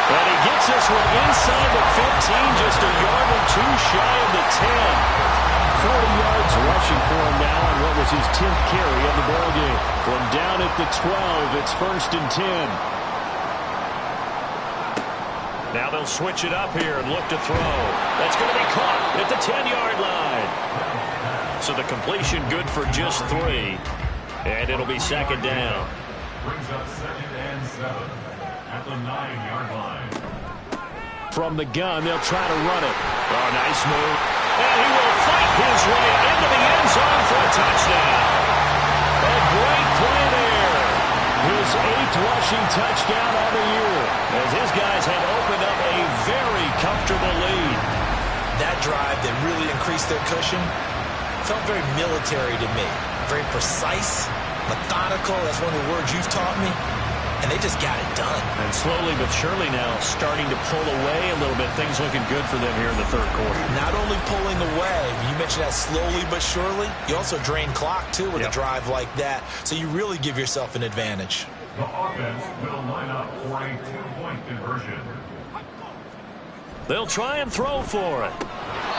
And he gets this one inside the 15, just a yard or two shy of the 10. 40 yards rushing for him now on what was his 10th carry of the ballgame. From down at the 12, it's first and 10. Now they'll switch it up here and look to throw. That's going to be caught at the 10-yard line. So the completion good for just 3. And it'll be second down. Brings up second and 7 at the 9-yard line. From the gun, they'll try to run it. Oh, nice move. And he will fight his way into the end zone for a touchdown. A great play there. His 8th rushing touchdown on the year, as his guys had opened up a very comfortable lead. That drive that really increased their cushion felt very military to me. Very precise, methodical. That's one of the words you've taught me. And they just got it done. And slowly but surely now starting to pull away a little bit. Things looking good for them here in the third quarter. Not only pulling away, you mentioned that slowly but surely, you also drain clock, too, with a drive like that. So you really give yourself an advantage. The offense will line up for a 2-point conversion. They'll try and throw for it.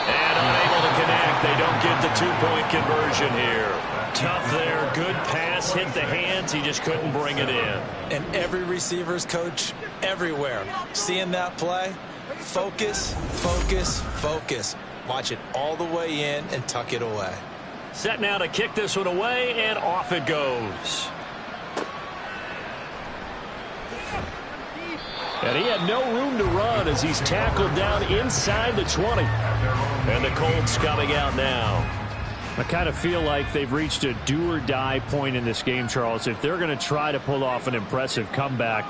And unable to connect. They don't get the 2-point conversion here. Tough there. Good pass. Hit the hands. He just couldn't bring it in. And every receiver's coach everywhere. Seeing that play, focus, focus, focus. Watch it all the way in and tuck it away. Set now to kick this one away, and off it goes. And he had no room to run as he's tackled down inside the 20. And the Colts coming out now. I kind of feel like they've reached a do-or-die point in this game, Charles. If they're going to try to pull off an impressive comeback,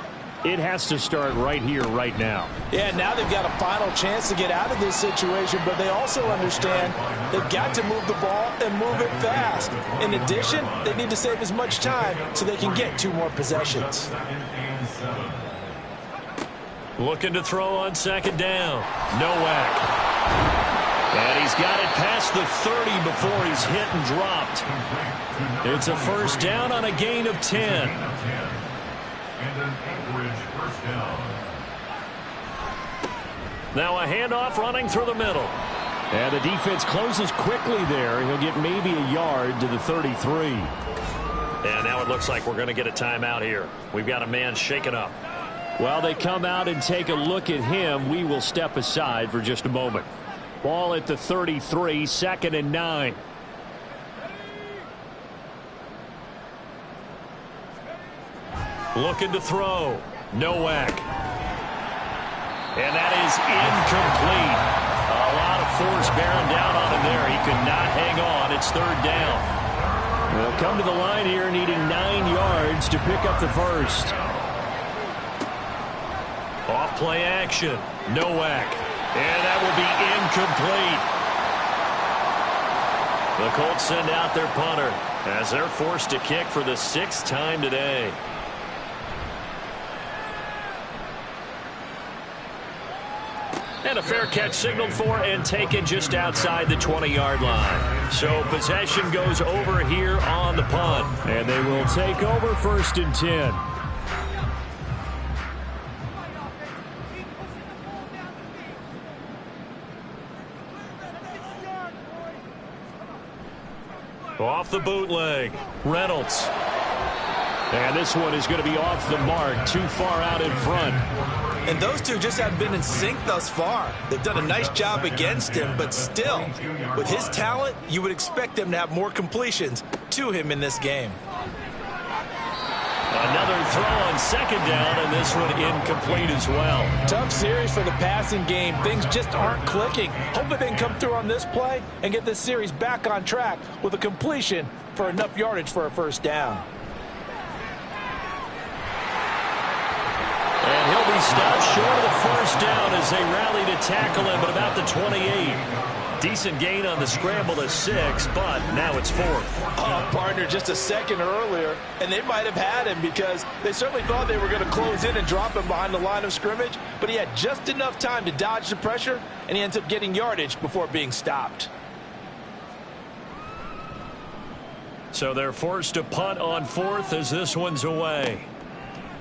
it has to start right here, right now. Yeah, now they've got a final chance to get out of this situation, but they also understand they've got to move the ball and move it fast. In addition, they need to save as much time so they can get 2 more possessions. Looking to throw on second down. Nowak. And he's got it past the 30 before he's hit and dropped. It's a first down on a gain of 10. And an Anchorage first down. Now a handoff running through the middle. And the defense closes quickly there. He'll get maybe a yard to the 33. And now it looks like we're going to get a timeout here. We've got a man shaken up. While they come out and take a look at him, we will step aside for just a moment. Ball at the 33, 2nd and 9. Looking to throw. Nowak. And that is incomplete. A lot of force bearing down on him there. He could not hang on. It's 3rd down. They'll come to the line here needing 9 yards to pick up the first. Off play action. Nowak. And that will be incomplete. The Colts send out their punter as they're forced to kick for the 6th time today. And a fair catch signaled for and taken just outside the 20-yard line. So possession goes over here on the punt. And they will take over 1st and 10. Off the bootleg. Reynolds. And this one is going to be off the mark, too far out in front. And those two just haven't been in sync thus far. They've done a nice job against him, but still, with his talent, you would expect them to have more completions to him in this game. Another throw on second down, and this one incomplete as well. Tough series for the passing game. Things just aren't clicking. Hopefully they can come through on this play and get this series back on track with a completion for enough yardage for a first down. And he'll be stopped short of the first down as they rally to tackle him at about the 28. Decent gain on the scramble to 6, but now it's 4th. Oh, partner, just a second earlier, and they might have had him because they certainly thought they were going to close in and drop him behind the line of scrimmage, but he had just enough time to dodge the pressure, and he ends up getting yardage before being stopped. So they're forced to punt on 4th as this one's away.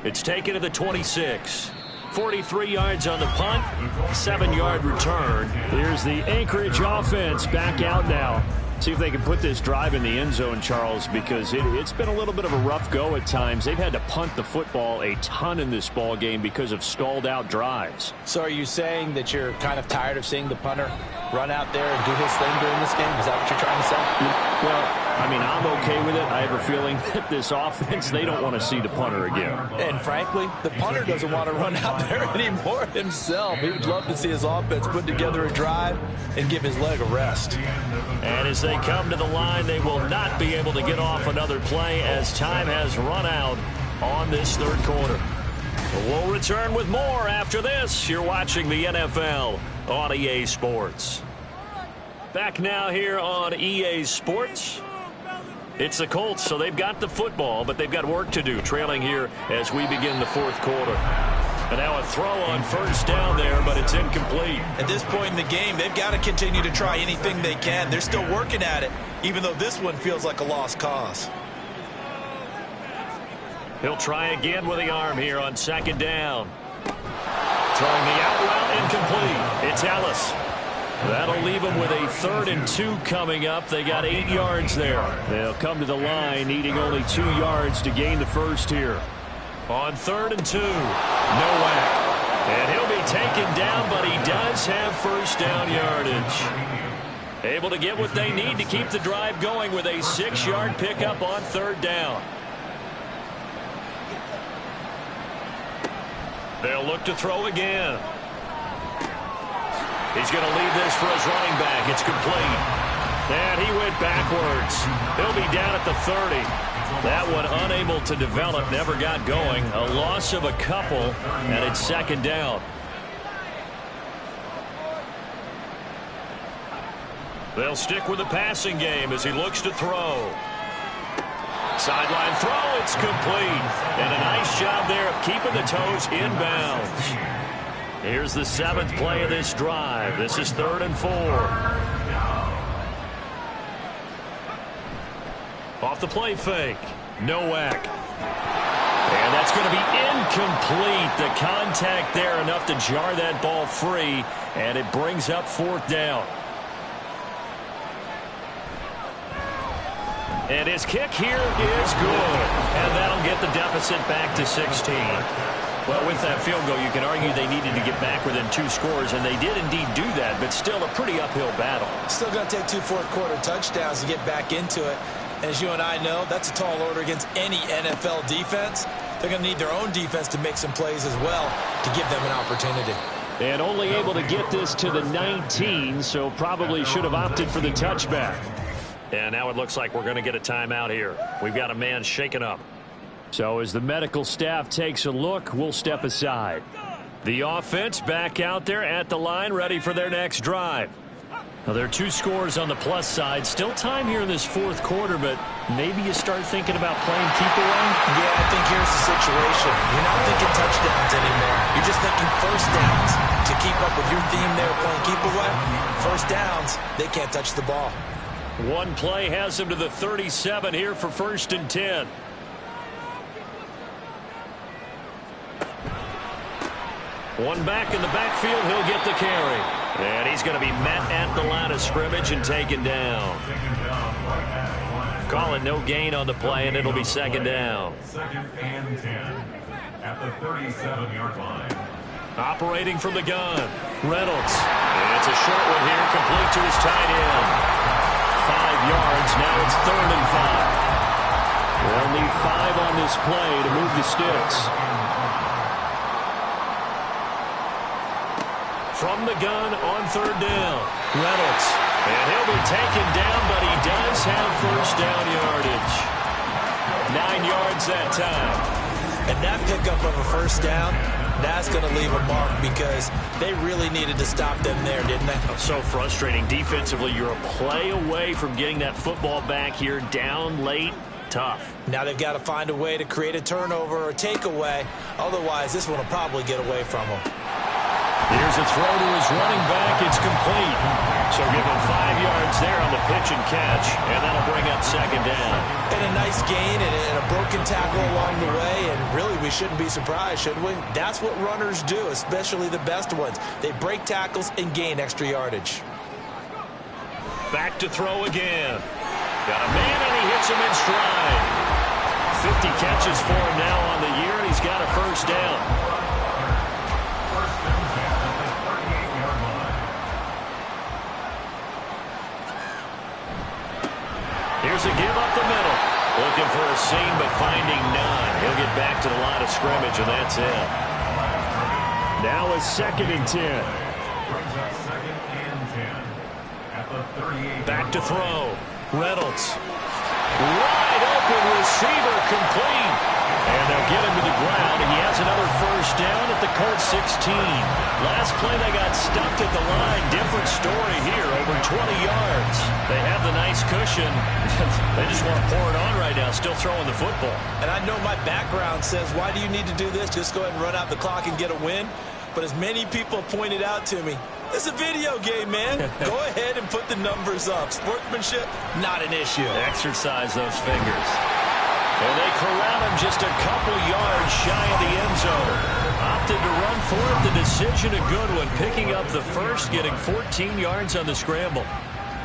It's taken to the 26. 43 yards on the punt, 7-yard return. Here's the Anchorage offense back out now. See if they can put this drive in the end zone, Charles, because it's been a little bit of a rough go at times. They've had to punt the football a ton in this ball game because of stalled out drives. So are you saying that you're kind of tired of seeing the punter run out there and do his thing during this game? Is that what you're trying to say? Well, I mean, I'm okay with it. I have a feeling that this offense, they don't want to see the punter again. And frankly, the punter doesn't want to run out there anymore himself. He would love to see his offense put together a drive and give his leg a rest. And as they come to the line, they will not be able to get off another play as time has run out on this third quarter. We'll return with more after this. You're watching the NFL on EA Sports. Back now here on EA Sports. It's the Colts, so they've got the football, but they've got work to do, trailing here as we begin the fourth quarter. And now a throw on first down there, but it's incomplete. At this point in the game, they've got to continue to try anything they can. They're still working at it, even though this one feels like a lost cause. He'll try again with the arm here on second down. Throwing the out route incomplete. It's Ellis. That'll leave them with a 3rd and 2 coming up. They got 8 yards there. They'll come to the line needing only 2 yards to gain the first here. On 3rd and 2, Nowak. And he'll be taken down, but he does have first down yardage. Able to get what they need to keep the drive going with a 6-yard pickup on 3rd down. They'll look to throw again. He's going to leave this for his running back. It's complete. And he went backwards. He'll be down at the 30. That one unable to develop, never got going. A loss of a couple, and it's second down. They'll stick with the passing game as he looks to throw. Sideline throw, it's complete. And a nice job there of keeping the toes inbounds. Here's the 7th play of this drive. This is 3rd and 4. Off the play fake. Nowak. And that's going to be incomplete. The contact there enough to jar that ball free. And it brings up 4th down. And his kick here is good. And that'll get the deficit back to 16. Well, with that field goal, you can argue they needed to get back within 2 scores, and they did indeed do that, but still a pretty uphill battle. Still going to take 2 fourth-quarter touchdowns to get back into it. And as you and I know, that's a tall order against any NFL defense. They're going to need their own defense to make some plays as well to give them an opportunity. And only able to get this to the 19, so probably should have opted for the touchback. And now it looks like we're going to get a timeout here. We've got a man shaken up. So as the medical staff takes a look, we'll step aside. The offense back out there at the line, ready for their next drive. Now, there are 2 scores on the plus side. Still time here in this fourth quarter, but maybe you start thinking about playing keep away? Yeah, I think here's the situation. You're not thinking touchdowns anymore. You're just thinking first downs. To keep up with your theme there, playing keep away, first downs, they can't touch the ball. One play has him to the 37 here for 1st and 10. One back in the backfield, he'll get the carry. And he's going to be met at the line of scrimmage and taken down. Call it no gain on the play, and it'll be second down. 2nd and 10 at the 37-yard line. Operating from the gun, Reynolds. And it's a short one here, complete to his tight end. 5 yards, now it's 3rd and 5. They'll need 5 on this play to move the sticks. From the gun on 3rd down, Reynolds. And he'll be taken down, but he does have first down yardage. 9 yards that time. And that pickup of a first down, that's going to leave a mark because they really needed to stop them there, didn't they? So frustrating. Defensively, you're a play away from getting that football back here down late. Tough. Now they've got to find a way to create a turnover or a takeaway. Otherwise, this one will probably get away from them. Here's a throw to his running back. It's complete. So give him 5 yards there on the pitch and catch, and that'll bring up second down. And a nice gain and a broken tackle along the way, and really we shouldn't be surprised, should we? That's what runners do, especially the best ones. They break tackles and gain extra yardage. Back to throw again. Got a man, and he hits him in stride. 50 catches for him now on the year, and he's got a first down. Here's a give up the middle. Looking for a seam, but finding none. He'll get back to the line of scrimmage, and that's it. Now a 2nd and 10. Brings up 2nd and 10 at the 38. Back to throw. Reynolds. Wide open receiver, complete. And they'll get him to the ground, and he has another first down at the Colts 16. Last play they got stuffed at the line. Different story here, over 20 yards. They have the nice cushion. They just want to pour it on right now, still throwing the football. And I know my background says, why do you need to do this? Just go ahead and run out the clock and get a win. But as many people pointed out to me, it's a video game, man. Go ahead and put the numbers up. Sportsmanship, not an issue. Exercise those fingers. And they corral him just a couple yards shy of the end zone. Opted to run for it. The decision, a good one. Picking up the first, getting 14 yards on the scramble.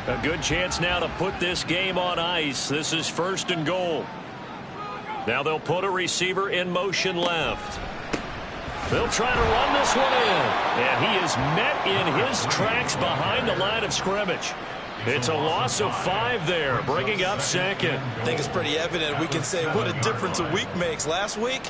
A good chance now to put this game on ice. This is 1st and goal. Now they'll put a receiver in motion left. They'll try to run this one in. And he is met in his tracks behind the line of scrimmage. It's a loss of 5 there, bringing up 2nd. I think it's pretty evident. We can say what a difference a week makes. Last week,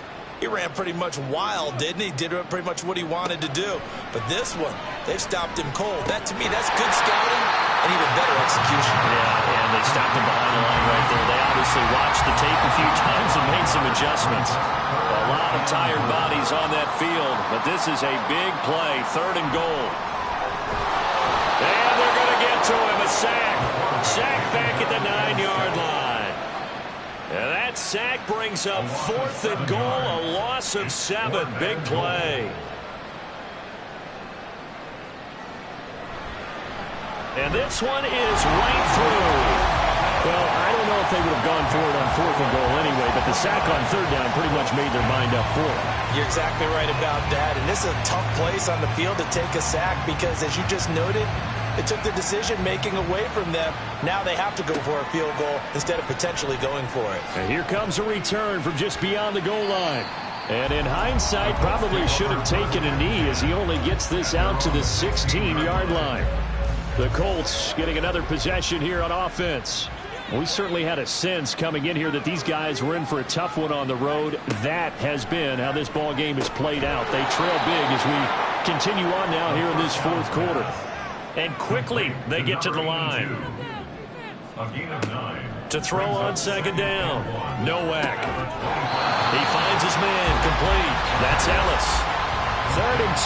he ran pretty much wild, didn't he? Did pretty much what he wanted to do. But this one, they've stopped him cold. That, to me, that's good scouting and even better execution. Yeah, and they stopped him behind the line right there. They obviously watched the tape a few times and made some adjustments. A lot of tired bodies on that field, but this is a big play, 3rd and goal. And they're going to get to him, a sack. Sack back at the 9-yard line. And that sack brings up 4th and goal, a loss of 7. Big play. And this one is right through. Well, I don't know if they would have gone for it on 4th and goal anyway, but the sack on 3rd down pretty much made their mind up for it. You're exactly right about that. And this is a tough place on the field to take a sack because, as you just noted, it took the decision-making away from them. Now they have to go for a field goal instead of potentially going for it. And here comes a return from just beyond the goal line. And in hindsight, probably should have taken a knee as he only gets this out to the 16-yard line. The Colts getting another possession here on offense. We certainly had a sense coming in here that these guys were in for a tough one on the road. That has been how this ball game has played out. They trail big as we continue on now here in this 4th quarter. And quickly they get to the line. To throw on 2nd down. Nowak. He finds his man complete. That's Ellis. 3rd and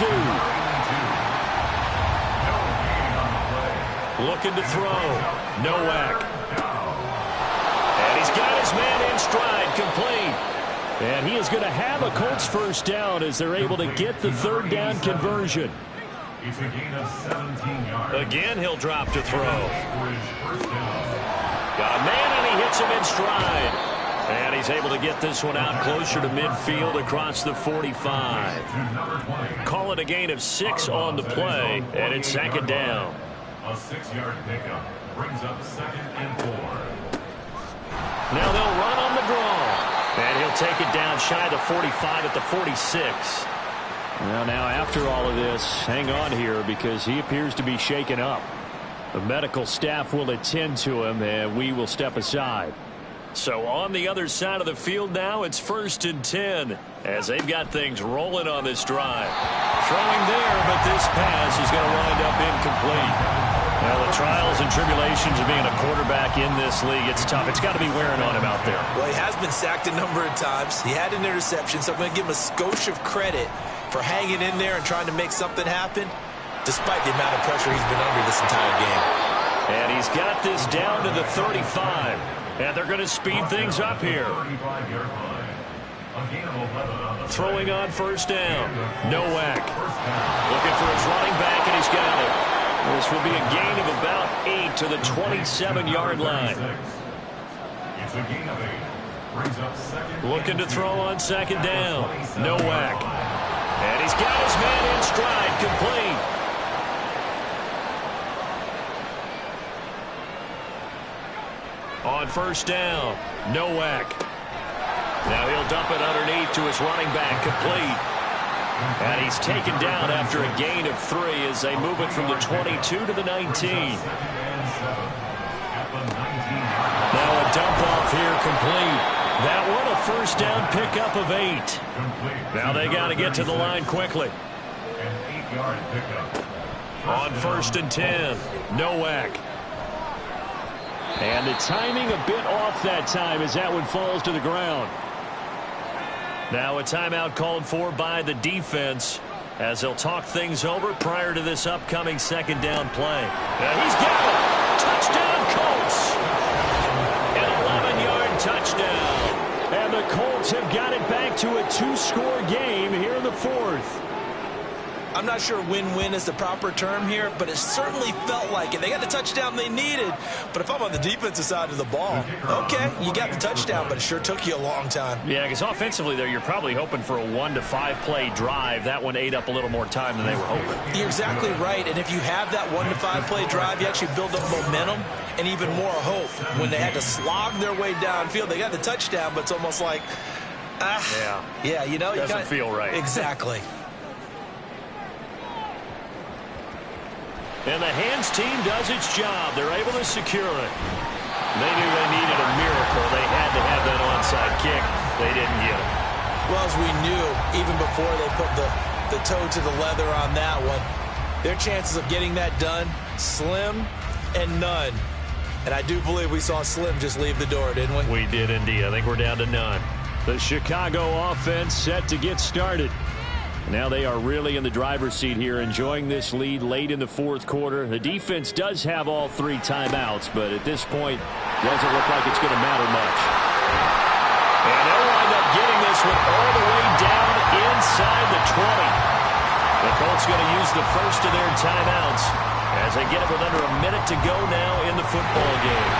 2. Looking to throw. Nowak. And he's got his man in stride, complete. And he is going to have a Colts first down as they're able to get the 3rd down conversion. It's a gain of 17 yards. Again, he'll drop to throw. Got a man, and he hits him in stride. And he's able to get this one out closer to midfield across the 45. Call it a gain of 6 on the play, and it's 2nd down. A 6-yard pickup brings up 2nd and 4. Now they'll run on the draw. And he'll take it down shy of the 45 at the 46. Well, now after all of this, hang on here because he appears to be shaken up. The medical staff will attend to him, and we will step aside. So on the other side of the field now, it's 1st and 10 as they've got things rolling on this drive. Throwing there, but this pass is going to wind up incomplete. Now, the trials and tribulations of being a quarterback in this league, it's tough. It's got to be wearing on him out there. Well, he has been sacked a number of times. He had an interception, so I'm going to give him a skosh of credit for hanging in there and trying to make something happen, despite the amount of pressure he's been under this entire game. And he's got this down to the 35. And they're going to speed things up here. Throwing on 1st down. Nowak. Looking for his running back, and he's got it. This will be a gain of about 8 to the 27-yard line. It's a gain of 8. Brings up 2nd. Looking to throw on 2nd down. Nowak. And he's got his man in stride, complete. On 1st down, Nowak. Now he'll dump it underneath to his running back, complete. And he's taken down after a gain of 3 as they move it from the 22 to the 19. Now a dump off here, complete. That one a 1st down pickup of 8. Now they got to get to the line quickly. An 8-yard pickup. On 1st and 10, Nowak. And the timing a bit off that time as that one falls to the ground. Now a timeout called for by the defense as they'll talk things over prior to this upcoming second down play. He's got it. Touchdown Colts. An 11-yard touchdown. And the Colts have got it back to a 2-score game here in the fourth. I'm not sure win-win is the proper term here, but it certainly felt like it. They got the touchdown they needed, but if I'm on the defensive side of the ball, okay, you got the touchdown, but it sure took you a long time. Yeah, because offensively there, you're probably hoping for a 1 to 5 play drive. That one ate up a little more time than they were hoping. You're exactly right, and if you have that 1 to 5 play drive, you actually build up momentum and even more hope. When they had to slog their way downfield, they got the touchdown, but it's almost like, yeah, you know, doesn't feel right. Exactly. And the hands team does its job. They're able to secure it. They knew they needed a miracle. They had to have that onside kick. They didn't get it. Well, as we knew, even before they put the toe to the leather on that one, their chances of getting that done, slim and none. And I do believe we saw Slim just leave the door, didn't we? We did indeed. I think we're down to none. The Chicago offense set to get started. Now they are really in the driver's seat here, enjoying this lead late in the fourth quarter. The defense does have all 3 timeouts, but at this point, doesn't look like it's going to matter much. And they'll wind up getting this one all the way down inside the 20. The Colts going to use the first of their timeouts as they get it with under a minute to go now in the football game.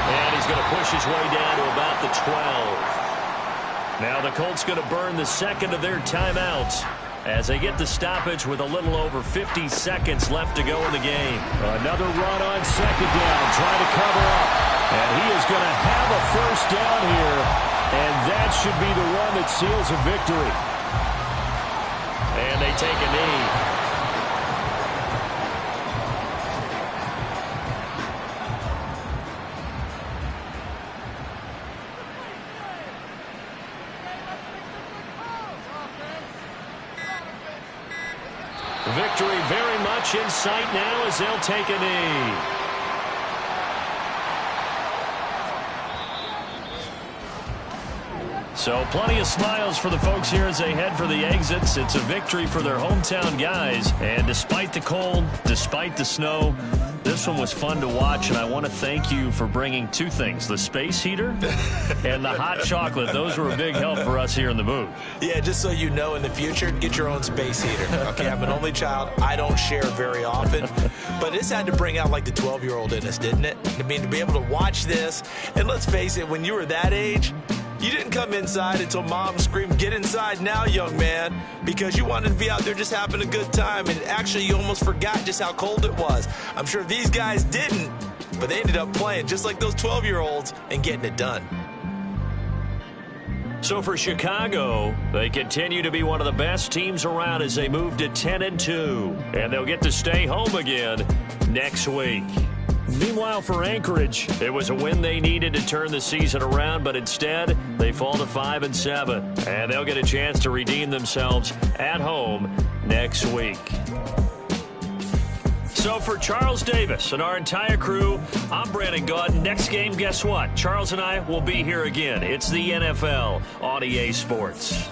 And he's going to push his way down to about the 12. Now the Colts going to burn the second of their timeouts as they get the stoppage with a little over 50 seconds left to go in the game. Another run on second down, trying to cover up. And he is going to have a first down here, and that should be the one that seals a victory. And they take a knee. Victory very much in sight now as they'll take a knee. So plenty of smiles for the folks here as they head for the exits. It's a victory for their hometown guys. And despite the cold, despite the snow, this one was fun to watch, and I want to thank you for bringing 2 things, the space heater and the hot chocolate. Those were a big help for us here in the booth. Yeah, just so you know, in the future, get your own space heater. Okay, I'm an only child. I don't share very often. But this had to bring out, like, the 12-year-old in us, didn't it? I mean, to be able to watch this, and let's face it, when you were that age, you didn't come inside until Mom screamed, "Get inside now, young man," because you wanted to be out there just having a good time, and actually you almost forgot just how cold it was. I'm sure these guys didn't, but they ended up playing just like those 12-year-olds and getting it done. So for Chicago, they continue to be one of the best teams around as they move to 10-2, and they'll get to stay home again next week. Meanwhile, for Anchorage, it was a win they needed to turn the season around, but instead, they fall to 5-7, and they'll get a chance to redeem themselves at home next week. So for Charles Davis and our entire crew, I'm Brandon Gaudin. Next game, guess what? Charles and I will be here again. It's the NFL on EA Sports.